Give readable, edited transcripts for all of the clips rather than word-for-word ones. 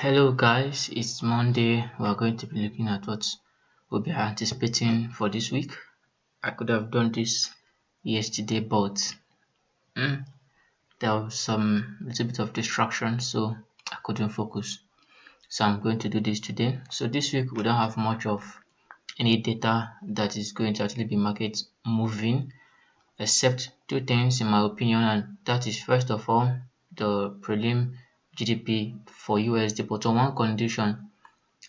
Hello guys, it's Monday. We are going to be looking at what we'll be anticipating for this week. I could have done this yesterday, but there was some little bit of distraction, so I couldn't focus. So I'm going to do this today. So this week we don't have much of any data that is going to actually be market moving, except two things in my opinion, and that is first of all the prelim GDP for USD, but on one condition.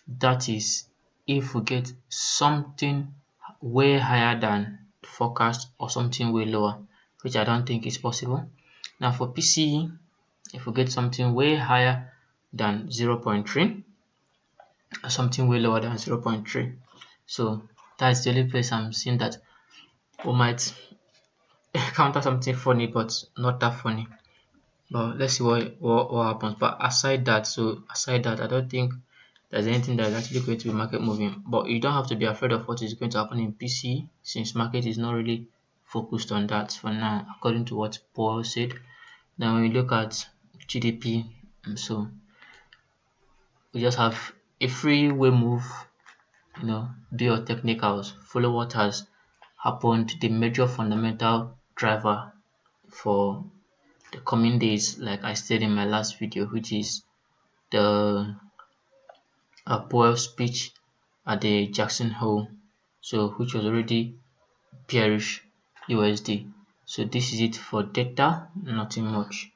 That is, if we get something way higher than forecast or something way lower, which I don't think is possible. Now for PCE, if we get something way higher than 0.3 or something way lower than 0.3, so that's the only place I'm seeing that we might encounter something funny, but not that funny. But let's see what happens. But aside that, I don't think there's anything that is actually going to be market moving. But you don't have to be afraid of what is going to happen in PC, since market is not really focused on that for now, according to what Paul said. Now when you look at GDP, so we just have a freeway move, do your technicals, follow what has happened, the major fundamental driver for the coming days, like I said in my last video, which is the Powell speech at the Jackson Hole, so which was already bearish USD. So this is it for data, nothing much.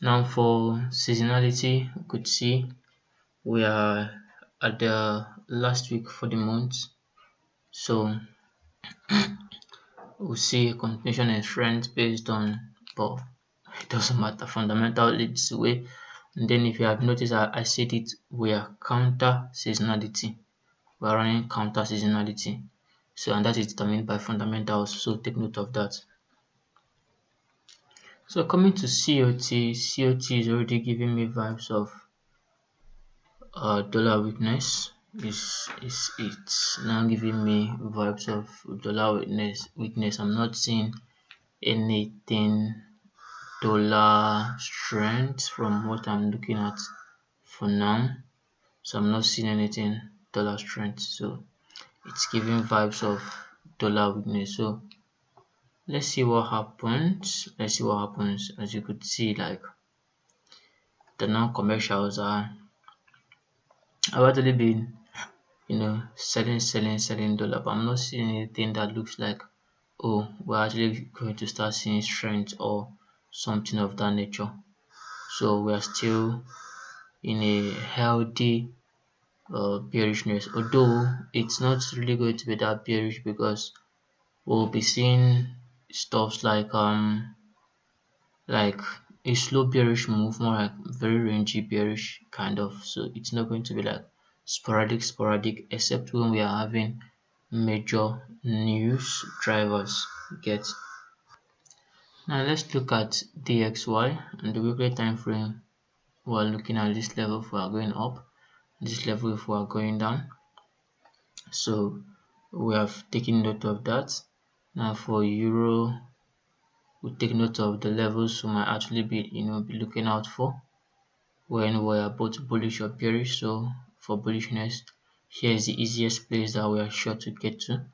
Now for seasonality, we could see we are at the last week for the month, so we'll see a continuation and trend based on, but it doesn't matter, fundamental leads the way. And then if you have noticed, I said it, we are counter seasonality. We are running counter seasonality. So, and that is determined by fundamentals. So take note of that. So coming to COT is already giving me vibes of dollar weakness. It's now giving me vibes of dollar weakness. I'm not seeing anything dollar strength from what I'm looking at for now. So I'm not seeing anything dollar strength. So it's giving vibes of dollar weakness. So let's see what happens. As you could see, like the non-commercials have actually been selling dollar, but I'm not seeing anything that looks like, oh, we're actually going to start seeing strength or something of that nature. So we are still in a healthy bearishness, although it's not really going to be that bearish, because we'll be seeing stuffs like a slow bearish move, more like very rangy bearish kind of. So it's not going to be like sporadic, except when we are having major news drivers. Get. Now let's look at DXY and the weekly time frame. We're looking at this level if we are going up, this level if we are going down. So we have taken note of that. Now for euro, we take note of the levels we might actually be looking out for when we are both bullish or bearish. So for bullishness, here is the easiest place that we are sure to get to.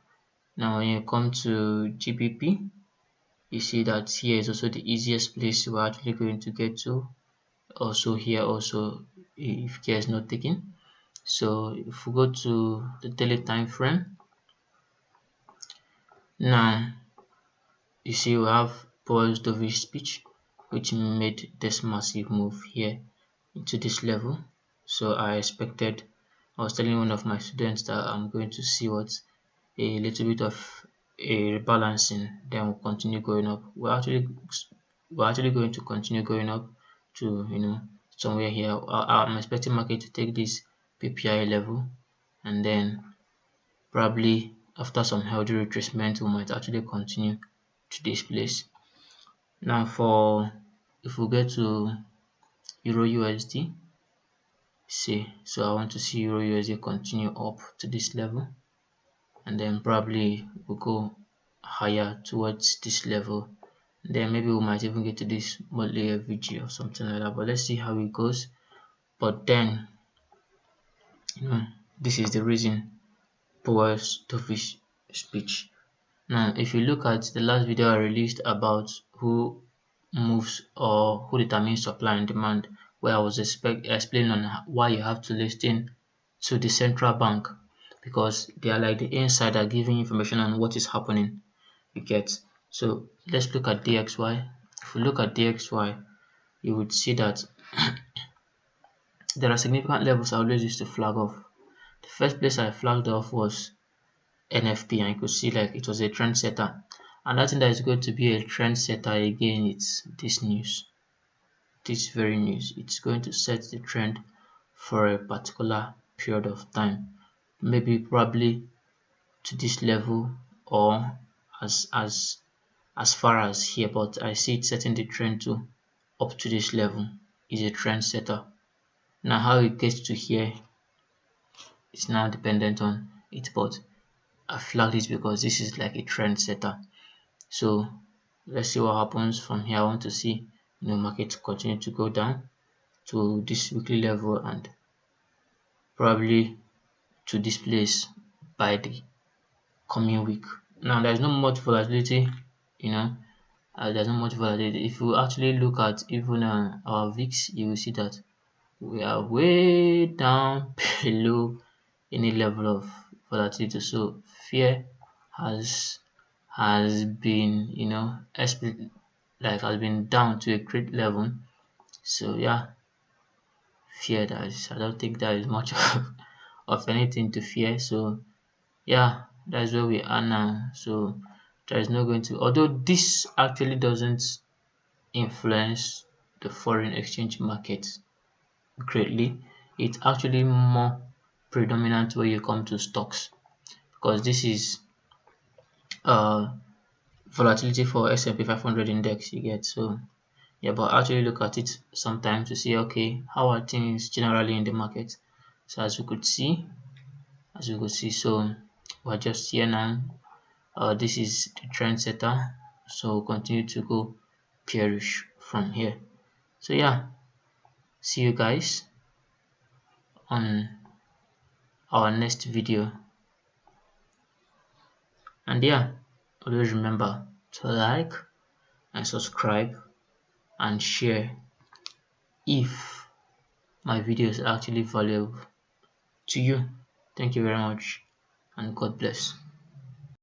Now when you come to GBP, you see that here is also the easiest place we're actually going to get to. Also here, also if care is not taken. So if we go to the daily time frame, now you see we have Paul's dovish speech, which made this massive move here into this level. So I was telling one of my students that I'm going to see what a little bit of a rebalancing, then we'll continue going up. We're actually going to continue going up to somewhere here. I'm expecting market to take this PPI level, and then probably after some healthy retracement, we might actually continue to this place. Now if we get to Euro USD, so I want to see Euro USD continue up to this level, and then probably we'll go higher towards this level. Then maybe we might even get to this monthly FVG or something like that, but let's see how it goes. But then, this is the reason Powell's dovish speech. Now, if you look at the last video I released about who moves or who determines supply and demand, where I was explaining on why you have to listen to the central bank, because they are like the insider giving information on what is happening. You get. So let's look at DXY. If we look at DXY, you would see that there are significant levels I always used to flag off. The first place I flagged off was NFP, and you could see like it was a trend setter. Another thing that is going to be a trend setter again, it's this news. This very news. It's going to set the trend for a particular period of time. Maybe probably to this level or as far as here, but I see it setting the trend to up to this level is a trend setter. Now how it gets to here is now dependent on it, but I flagged it because this is like a trend setter. So let's see what happens from here. I want to see market continue to go down to this weekly level and probably to this place by the coming week. Now there's not much volatility, there's not much volatility. If you actually look at even our VIX, you will see that we are way down below any level of volatility. So fear has been has been down to a great level. So yeah, fear, I don't think there is much of anything to fear. So yeah, that's where we are now. So there is not going to, although this actually doesn't influence the foreign exchange market greatly, it's actually more predominant when you come to stocks, because this is volatility for S&P 500 index, you get. So yeah, but actually look at it sometimes to see, okay, how are things generally in the market. So as we could see, so we're just here now. This is the trend setter, so we'll continue to go bearish from here. So yeah, see you guys on our next video. And yeah, always remember to like and subscribe and share if my video is actually valuable to you. Thank you very much and God bless.